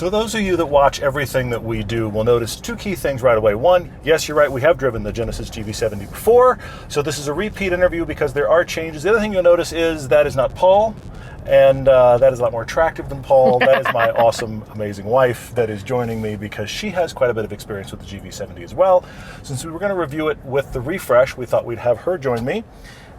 So those of you that watch everything that we do will notice two key things right away. One, yes, you're right, we have driven the Genesis GV70 before, so this is a repeat interview because there are changes. The other thing you'll notice is that is not Paul, and that is a lot more attractive than Paul. That is my awesome, amazing wife that is joining me because she has quite a bit of experience with the GV70 as well. Since we were going to review it with the refresh, we thought we'd have her join me.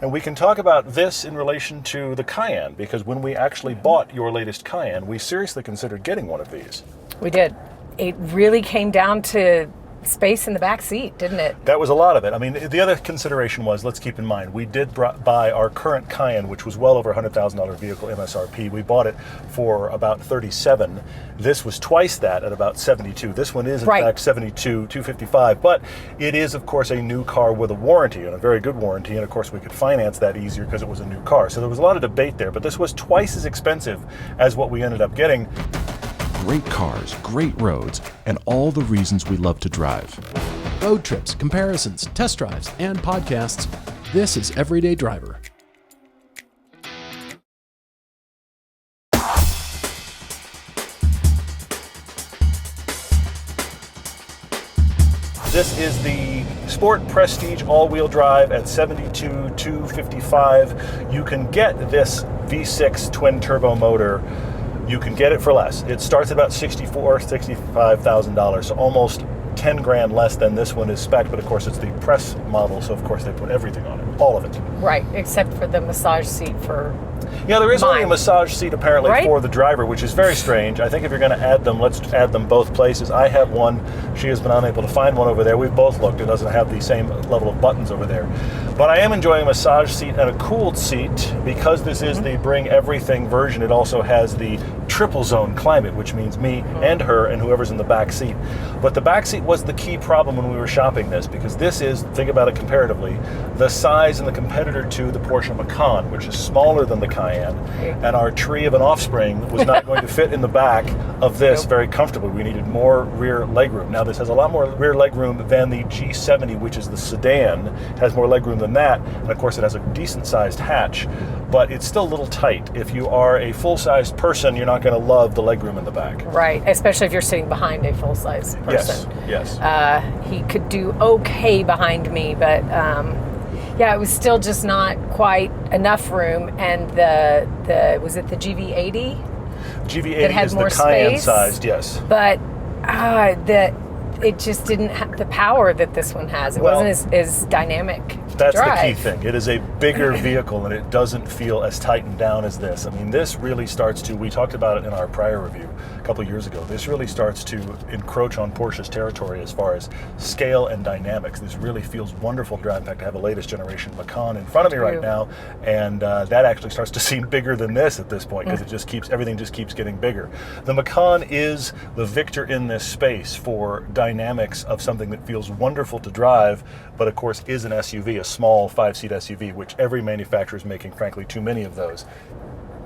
And we can talk about this in relation to the Cayenne, because when we actually bought your latest Cayenne, we seriously considered getting one of these. We did. It really came down to space in the back seat, didn't it? That was a lot of it. I mean, the other consideration was, let's keep in mind, we did buy our current Cayenne, which was well over $100,000 vehicle MSRP. We bought it for about $37,000. This was twice that at about $72,000. This one is in fact $72,000, $255,000, but it is of course a new car with a warranty, and a very good warranty, and of course we could finance that easier because it was a new car. So there was a lot of debate there, but this was twice as expensive as what we ended up getting. Great cars, great roads, and all the reasons we love to drive. Road trips, comparisons, test drives, and podcasts. This is Everyday Driver. This is the Sport Prestige all-wheel drive at $72,255. You can get this V6 twin-turbo motor. You can get it for less. It starts at about $65,000, so almost 10 grand less than this one is spec, but of course it's the press model, so of course they put everything on it, all of it. Right, except for the massage seat for Yeah, there is mine. only a massage seat apparently for the driver, which is very strange. I think if you're going to add them, let's add them both places. I have one. She has been unable to find one over there. We've both looked. It doesn't have the same level of buttons over there. But I am enjoying a massage seat and a cooled seat. Because this is the Bring Everything version, it also has the triple zone climate, which means me and her and whoever's in the back seat. But the back seat was the key problem when we were shopping this, because this is, think about it comparatively, the size and the competitor to the Porsche Macan, which is smaller than the Cayenne, and our tree of an offspring was not going to fit in the back of this very comfortably. We needed more rear legroom. Now this has a lot more rear legroom than the G70, which is the sedan. It has more legroom than that, and of course it has a decent sized hatch, but it's still a little tight. If you are a full-sized person, you're not going to love the legroom in the back. Right, especially if you're sitting behind a full-size person. Yes. He could do okay behind me, but yeah, it was still just not quite enough room. And the was it the GV80? GV80 is the Cayenne sized, yes. But it just didn't have the power that this one has. It wasn't as dynamic. That's the key thing. It is a bigger vehicle and it doesn't feel as tightened down as this. I mean, this really starts to, we talked about it in our prior review a couple of years ago, this really starts to encroach on Porsche's territory as far as scale and dynamics. This really feels wonderful to drive. In fact, I have a latest generation Macan in front of me right now, and that actually starts to seem bigger than this at this point, because everything just keeps getting bigger. The Macan is the victor in this space for dynamics of something that feels wonderful to drive, but of course is an SUV, a small 5-seat SUV, which every manufacturer is making, frankly, too many of those.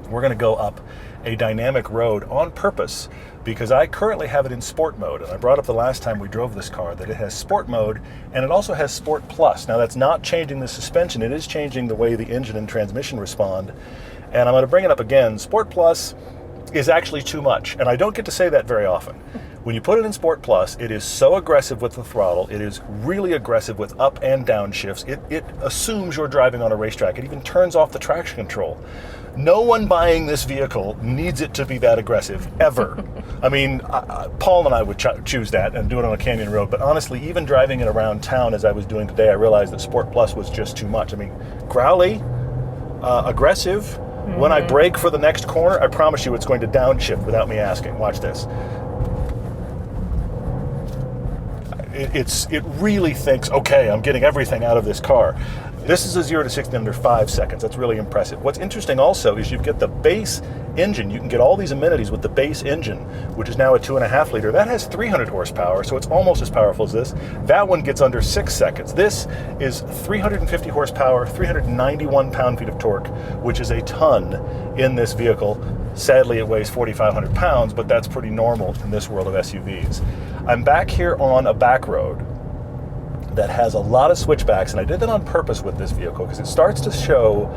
We're going to go up a dynamic road on purpose because I currently have it in sport mode, and I brought up the last time we drove this car that it has sport mode and it also has Sport Plus. Now that's not changing the suspension, it is changing the way the engine and transmission respond, and I'm going to bring it up again. Sport Plus is actually too much, and I don't get to say that very often. When you put it in Sport Plus, it is so aggressive with the throttle. It is really aggressive with up and down shifts. It assumes you're driving on a racetrack. It even turns off the traction control. No one buying this vehicle needs it to be that aggressive, ever. I mean, Paul and I would choose that and do it on a canyon road, but honestly, even driving it around town as I was doing today, I realized that Sport Plus was just too much. I mean, growly, aggressive. When I brake for the next corner, I promise you it's going to downshift without me asking. Watch this. It really thinks, okay, I'm getting everything out of this car. This is a 0 to 60 under 5 seconds. That's really impressive. What's interesting also is you get the base engine. You can get all these amenities with the base engine, which is now a 2.5 liter. That has 300 horsepower, so it's almost as powerful as this. That one gets under 6 seconds. This is 350 horsepower, 391 pound-feet of torque, which is a ton in this vehicle. Sadly, it weighs 4,500 pounds, but that's pretty normal in this world of SUVs. I'm back here on a back road that has a lot of switchbacks, and I did that on purpose with this vehicle because it starts to show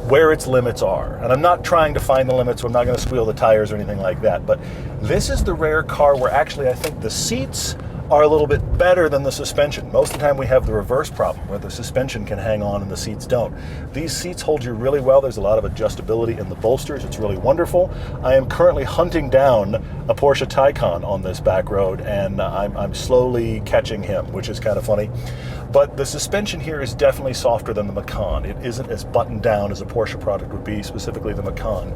where its limits are. And I'm not trying to find the limits, so I'm not going to squeal the tires or anything like that. But this is the rare car where actually I think the seats are a little bit better than the suspension. Most of the time we have the reverse problem where the suspension can hang on and the seats don't. These seats hold you really well. There's a lot of adjustability in the bolsters. It's really wonderful. I am currently hunting down a Porsche Taycan on this back road, and I'm slowly catching him, which is kind of funny. But the suspension here is definitely softer than the Macan. It isn't as buttoned down as a Porsche product would be, specifically the Macan.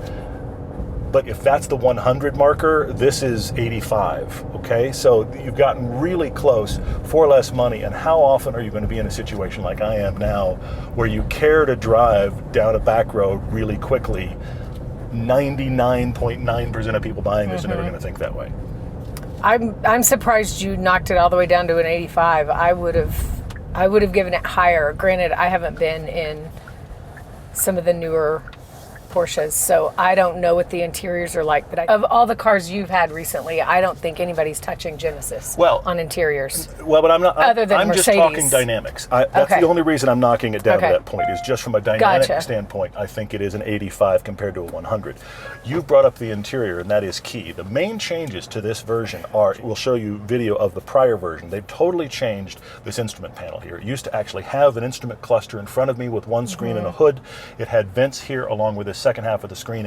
But if that's the 100 marker, this is 85, okay? So you've gotten really close for less money. And how often are you going to be in a situation like I am now where you care to drive down a back road really quickly? 99.9% of people buying this are never going to think that way. I'm surprised you knocked it all the way down to an 85. I would have given it higher. Granted, I haven't been in some of the newer Porsches, so I don't know what the interiors are like, but of all the cars you've had recently, I don't think anybody's touching Genesis on interiors. Well, but I'm not. Other than I'm Mercedes. just talking dynamics. That's the only reason I'm knocking it down to that point, is just from a dynamic standpoint. I think it is an 85 compared to a 100. You brought up the interior, and that is key. The main changes to this version are, we'll show you video of the prior version. They've totally changed this instrument panel here. It used to actually have an instrument cluster in front of me with one screen and a hood. It had vents here along with this second half of the screen.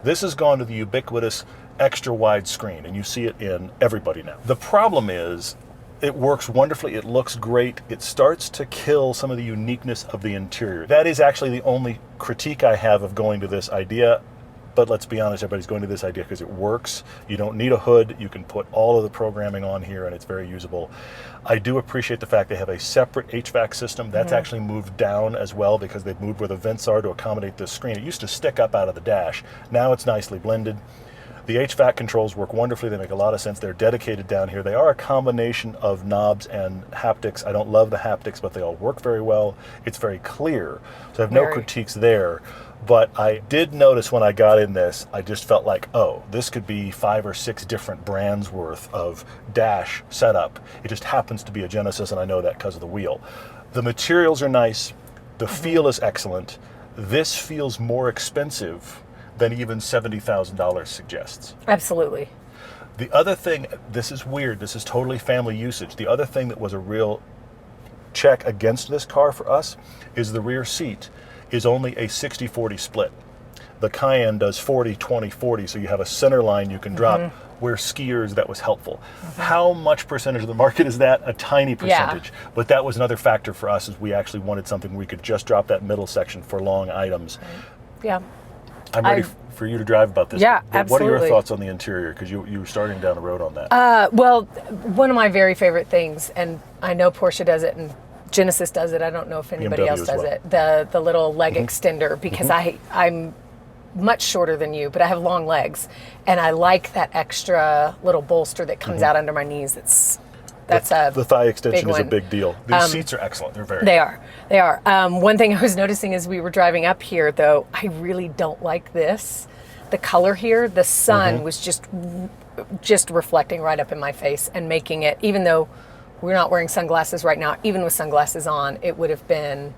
This has gone to the ubiquitous extra wide screen, and you see it in everybody now. The problem is it works wonderfully, it looks great, it starts to kill some of the uniqueness of the interior. That is actually the only critique I have of going to this idea. But let's be honest, everybody's going to this idea because it works. You don't need a hood. You can put all of the programming on here, and it's very usable. I do appreciate the fact they have a separate HVAC system. That's actually moved down as well because they've moved where the vents are to accommodate this screen. It used to stick up out of the dash. Now it's nicely blended. The HVAC controls work wonderfully. They make a lot of sense. They're dedicated down here. They are a combination of knobs and haptics. I don't love the haptics, but they all work very well. It's very clear. So I have no critiques there. But I did notice when I got in this, I just felt like, oh, this could be 5 or 6 different brands worth of dash setup. It just happens to be a Genesis, and I know that because of the wheel. The materials are nice. The feel is excellent. This feels more expensive than even $70,000 suggests. Absolutely. The other thing, this is weird, this is totally family usage. The other thing that was a real check against this car for us is the rear seat is only a 60-40 split. The Cayenne does 40-20-40, so you have a center line you can drop. Where skiers, that was helpful. How much percentage of the market is that? A tiny percentage. Yeah. But that was another factor for us, is we actually wanted something where we could just drop that middle section for long items. Yeah. I'm ready for you to drive about this. Yeah, but absolutely. What are your thoughts on the interior? Because you were starting down the road on that. Well, one of my very favorite things, and I know Porsche does it, and Genesis does it. I don't know if anybody else does it. The little leg extender, because I'm much shorter than you, but I have long legs, and I like that extra little bolster that comes out under my knees. The thigh extension is a big deal. These seats are excellent. They're very. They are. One thing I was noticing as we were driving up here, though, I really don't like this. The color here, the sun was just reflecting right up in my face and making it, even though we're not wearing sunglasses right now, even with sunglasses on, I would have been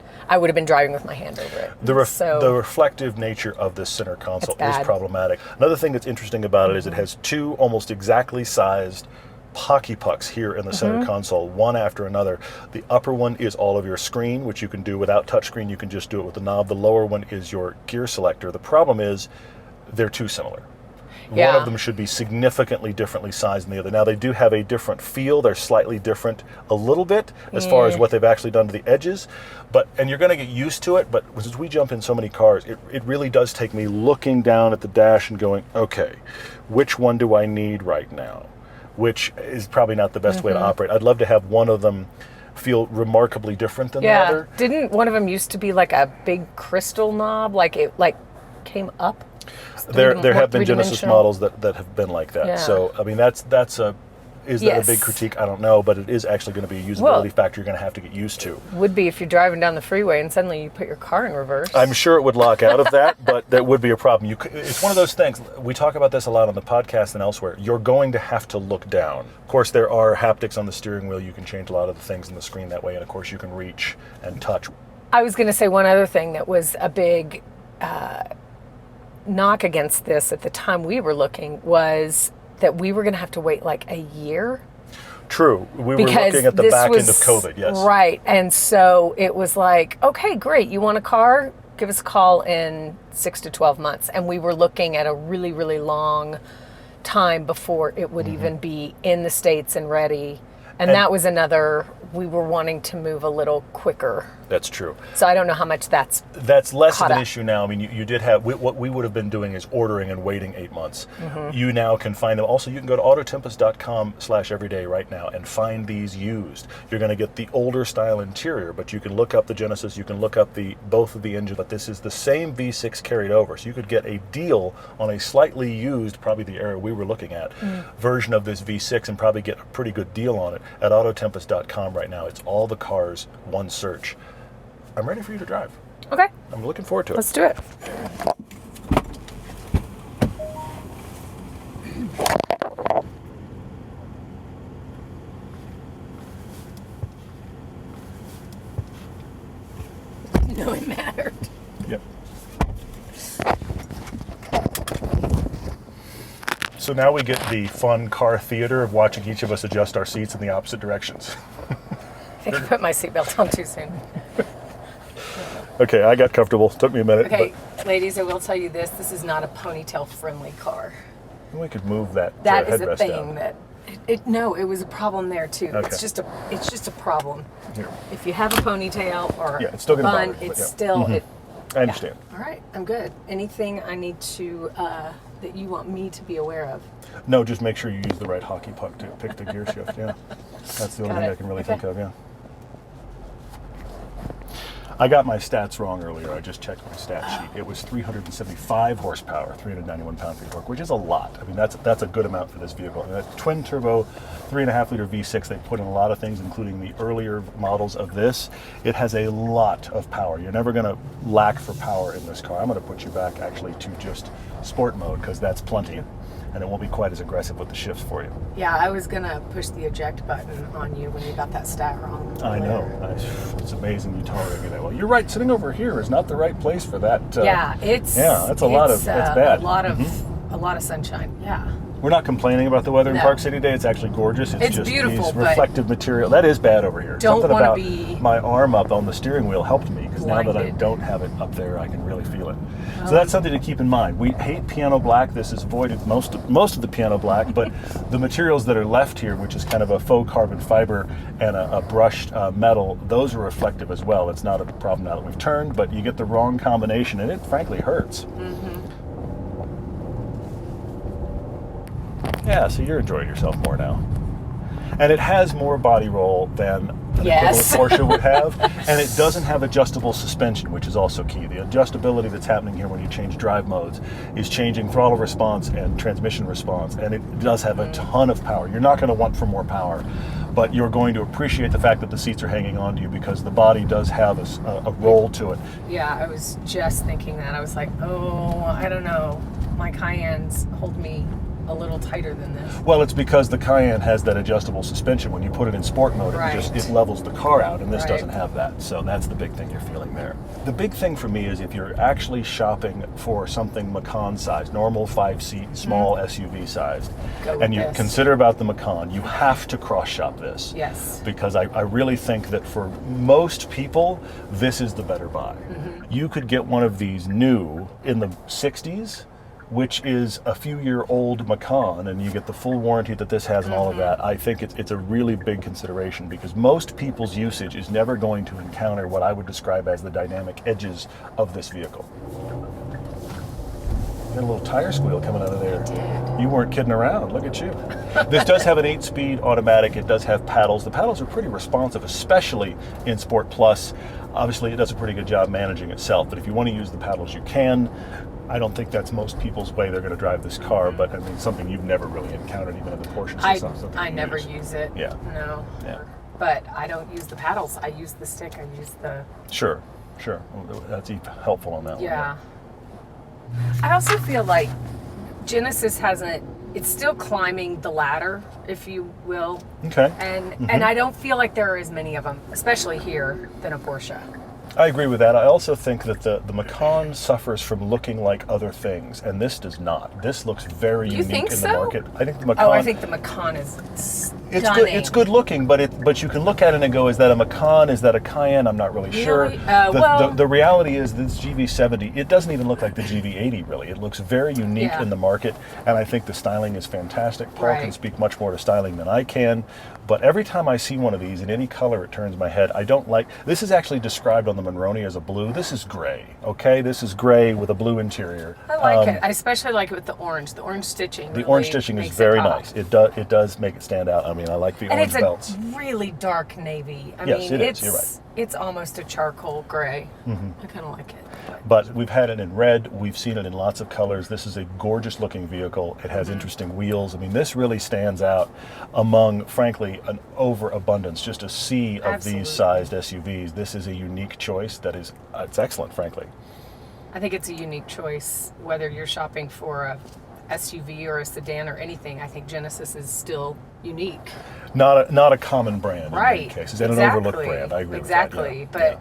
driving with my hand over it. The reflective nature of this center console is problematic. Another thing that's interesting about it is it has 2 almost exactly sized hockey pucks here in the center console, one after another. The upper one is all of your screen, which you can do without touchscreen. You can just do it with the knob. The lower one is your gear selector. The problem is they're too similar. Yeah. One of them should be significantly differently sized than the other. Now, they do have a different feel. They're slightly different a little bit as far as what they've actually done to the edges. And you're going to get used to it, but as we jump in so many cars, it really does take me looking down at the dash and going, okay, which one do I need right now? Which is probably not the best way to operate. I'd love to have one of them feel remarkably different than the other. Didn't one of them used to be like a big crystal knob, like it came up? There have been Genesis models that have been like that. Yeah. So I mean that a big critique? I don't know, but it is actually going to be a usability factor you're going to have to get used to. Would be if you're driving down the freeway and suddenly you put your car in reverse. I'm sure it would lock out of that, but that would be a problem. It's one of those things. We talk about this a lot on the podcast and elsewhere. You're going to have to look down. Of course, there are haptics on the steering wheel. You can change a lot of the things on the screen that way, and of course, you can reach and touch. I was going to say one other thing that was a big knock against this at the time we were looking was that we were going to have to wait like a year. True. We were Because looking at the this back was, end of COVID, yes. Right. And so it was like, okay, great. You want a car? Give us a call in 6 to 12 months. And we were looking at a really, really long time before it would even be in the States and ready. And that was another, we were wanting to move a little quicker. That's true. So I don't know how much that's less of caught an up. issue now. I mean, you did have, what we would have been doing is ordering and waiting 8 months. You now can find them. Also, you can go to autotempest.com/everyday right now and find these used. You're going to get the older style interior, but you can look up the Genesis, you can look up both of the engines, but this is the same V6 carried over. So you could get a deal on a slightly used, probably the era we were looking at, version of this V6 and probably get a pretty good deal on it at autotempest.com right now. It's all the cars, one search. I'm ready for you to drive. okay. I'm looking forward to it. Let's do it. No, it mattered. Yep. So now we get the fun car theater of watching each of us adjust our seats in the opposite directions. I think I put my seatbelt on too soon. Okay, I got comfortable. Took me a minute. Okay, ladies, I will tell you this. This is not a ponytail-friendly car. But we could move that That is a headrest thing down. that... No, it was a problem there, too. Okay. It's just a problem. Here. If you have a ponytail or Yeah, it's still gonna bun, bother you, but it's yeah. still... I understand. All right, I'm good. Anything I need to... that you want me to be aware of? No, just make sure you use the right hockey puck to pick the gear shift. Yeah, that's the only Got thing it. I can really Okay. think of. Yeah. I got my stats wrong earlier. I just checked my stat sheet. It was 375 horsepower, 391 pound-feet of torque, which is a lot. I mean, that's a good amount for this vehicle. And that twin turbo, 3.5 liter V6. They put in a lot of things, including the earlier models of this. It has a lot of power. You're never going to lack for power in this car. I'm going to put you back actually to just sport mode because that's plenty, and it won't be quite as aggressive with the shifts for you. Yeah, I was going to push the eject button on you when you got that stat wrong. I know. It's amazing you tolerate me that well. You're right. Sitting over here is not the right place for that. It's that's a lot of. It's bad. A lot of sunshine. Yeah. We're not complaining about the weather in No. Park City today. It's actually gorgeous. It's just beautiful, these but reflective material. That is bad over here. don't Something wanna about be my arm up on the steering wheel helped me because now that I blinded. don't have it up there, I can really feel it. So that's something to keep in mind. We hate piano black. This is avoided most of the piano black, but the materials that are left here, which is kind of a faux carbon fiber and a brushed metal, those are reflective as well. It's not a problem now that we've turned, but you get the wrong combination, and it frankly hurts. Yeah, so you're enjoying yourself more now. And it has more body roll than an Yes. equivalent Porsche would have. And it doesn't have adjustable suspension, which is also key. The adjustability that's happening here when you change drive modes is changing throttle response and transmission response. And it does have a ton of power. You're not going to want for more power, but you're going to appreciate the fact that the seats are hanging on to you because the body does have a roll to it. Yeah, I was just thinking that. I was like, oh, I don't know. My Cayennes hold me a little tighter than this. Well, it's because the Cayenne has that adjustable suspension. When you put it in sport mode, Right. it levels the car out, and this Right. doesn't have that. So that's the big thing you're feeling there. The big thing for me is if you're actually shopping for something Macan size, normal 5-seat, small SUV sized, Go with and you this. consider about the Macan, you have to cross shop this. Yes. Because I really think that for most people, this is the better buy. You could get one of these new in the 60s, which is a few-year-old Macan, and you get the full warranty that this has and all of that. I think it's a really big consideration because most people's usage is never going to encounter what I would describe as the dynamic edges of this vehicle. Got a little tire squeal coming out of there. You weren't kidding around. Look at you. This does have an 8-speed automatic. It does have paddles. The paddles are pretty responsive, especially in Sport Plus. Obviously, it does a pretty good job managing itself, but if you want to use the paddles, you can. I don't think that's most people's way they're going to drive this car, but I mean, something you've never really encountered, even in the Porsches. It's not something I you never use. use it. Yeah. No. Yeah. But I don't use the paddles. I use the stick. I use the... Sure. Well, that's helpful on that one. Yeah. I also feel like Genesis hasn't... It's still climbing the ladder, if you will. Okay. And I don't feel like there are as many of them, especially here, than a Porsche. I agree with that. I also think that the Macan suffers from looking like other things, and this does not. This looks very You unique think in so? the market. I think the Macan. Oh, I think the Macan is it's stunning. good. It's good looking, but you can look at it and go, is that a Macan? Is that a Cayenne? I'm not really sure. The reality is this GV70. It doesn't even look like the GV80 really. It looks very unique in the market, and I think the styling is fantastic. Paul can speak much more to styling than I can, but every time I see one of these in any color, it turns my head. I don't like. This is actually described on the Monroney as a blue. This is gray. Okay, this is gray with a blue interior. I like it. I especially like it with the orange. The orange stitching. The orange stitching is very nice. It does make it stand out. I mean, I like the orange belts. And it's a really dark navy. I Yes, mean, it is. You're right. It's almost a charcoal gray. I kind of like it. But we've had it in red. We've seen it in lots of colors. This is a gorgeous looking vehicle. It has interesting wheels. I mean, this really stands out among, frankly, an overabundance, just a sea of these sized SUVs. This is a unique choice that is, it's excellent, frankly. I think it's a unique choice, whether you're shopping for a SUV or a sedan or anything. I think Genesis is still unique. Not a common brand in Right. many cases, and an overlooked brand. I agree with that.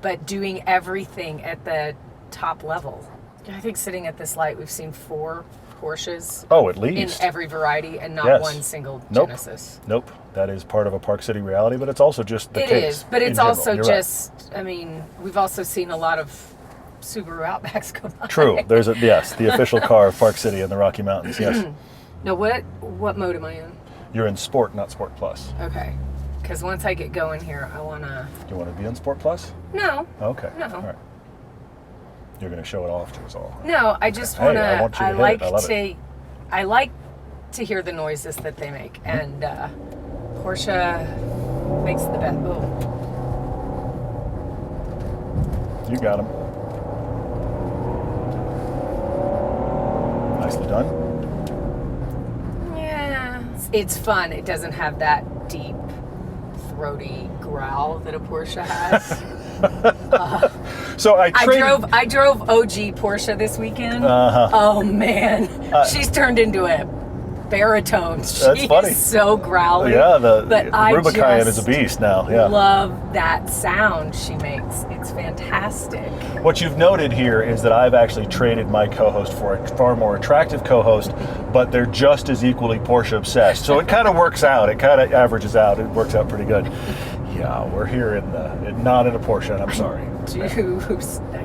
But doing everything at the top level. I think sitting at this light, we've seen 4 Porsches. Oh, at least. In every variety, and not one single Genesis. Nope. That is part of a Park City reality, but it's also just the case. It is, but it's also You're just, right. I mean, we've also seen a lot of Subaru Outbacks go by. True. There's the official car of Park City in the Rocky Mountains, yes. Now, what mode am I in? You're in Sport, not Sport Plus. Okay. Because once I get going here, I want to... Do you want to be in Sport Plus? No. Okay. No. All right. You're going to show it off to us all. No, I just want to... I want you to hit it. I love it. I like to hear the noises that they make, and Porsche makes the best. Oh. You got him. Nicely done. Yeah. It's fun. It doesn't have that deep, throaty growl that a Porsche has. So I drove OG Porsche this weekend. Oh man, she's turned into a baritone. She's funny. So growly. Yeah, the I Rubicon is a beast now. Yeah. Love that sound she makes. It's fantastic. What you've noted here is that I've actually traded my co-host for a far more attractive co-host, but they're just as equally Porsche obsessed. So it kind of works out. It kind of averages out. It works out pretty good. Yeah, we're here not in a Porsche, and I'm sorry.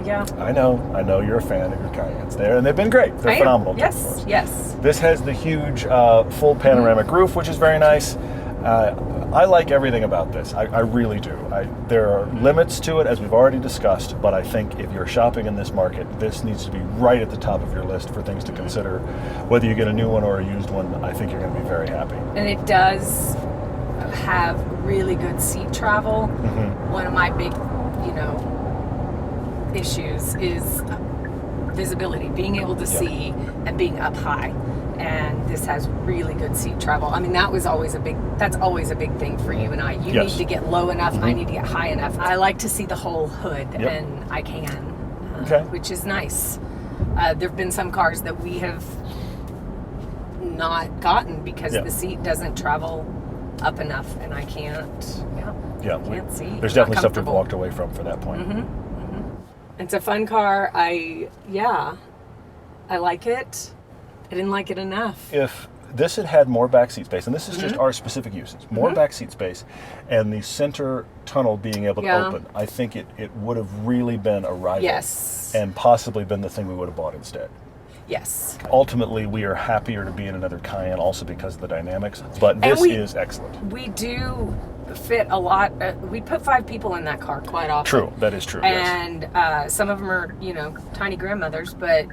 Yeah. I know you're a fan of your Cayennes there, and they've been great. They're phenomenal. Yes, yes. This has the huge full panoramic roof, which is very nice. I like everything about this. I really do. There are limits to it, as we've already discussed, but I think if you're shopping in this market, this needs to be right at the top of your list for things to consider. Whether you get a new one or a used one, I think you're going to be very happy. And it does have really good seat travel. One of my big, issues is visibility, being able to see and being up high. And this has really good seat travel. I mean, that's always a big thing for you and I. You need to get low enough, I need to get high enough. I like to see the whole hood, and I can, which is nice. There have been some cars that we have not gotten because the seat doesn't travel up enough, and I can't see. There's definitely stuff we've walked away from for that point. It's a fun car. I like it. I didn't like it enough. If this had more backseat space, and this is just our specific uses, more backseat space, and the center tunnel being able to open, I think it would have really been a rival. Yes. And possibly been the thing we would have bought instead. Yes. Ultimately, we are happier to be in another Cayenne also because of the dynamics, but this is excellent. We do fit a lot. We put 5 people in that car quite often. True, that is true. And some of them are, tiny grandmothers, but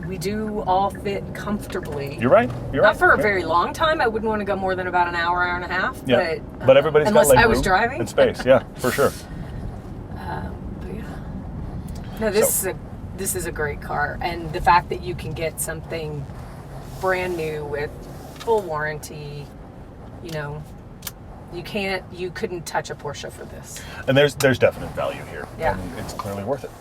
we do all fit comfortably. You're right. Not for a very long time. I wouldn't want to go more than about an hour and a half. Yeah. But everybody's got leg unless I room was driving and space. Yeah, for sure. But yeah. No, this is a great car, and the fact that you can get something brand new with full warranty, you couldn't touch a Porsche for this. And there's definite value here. Yeah. And it's clearly worth it.